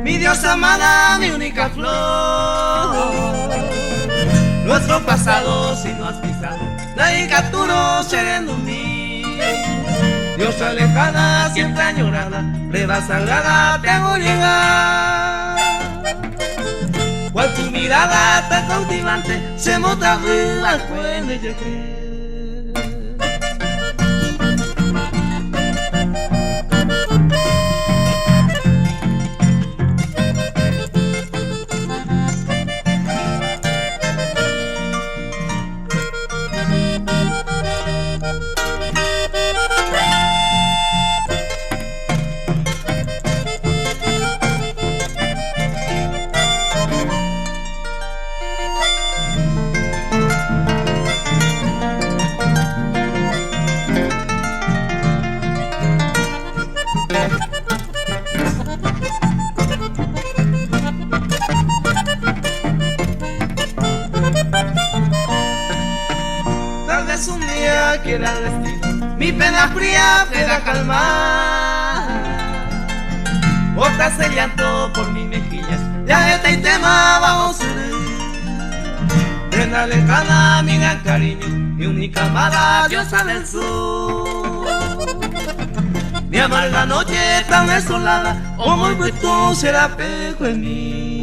mi diosa amada, mi única flor. Nuestro pasado si no has pisado, nadie capturó sereno mí. Diosa lejana, siempre añorada, prueba sagrada te hago llegar. Cual tu mirada tan cautivante se monta viva cuando llegué. Tal vez un día quiera el destino mi pena fría pueda calmar. Botas el llanto por mis mejillas, ya está y tema bajo su prenda lejana, mi gran cariño, mi única amada diosa del sur. Mi amarga noche tan desolada, como el viento será pejo en mí.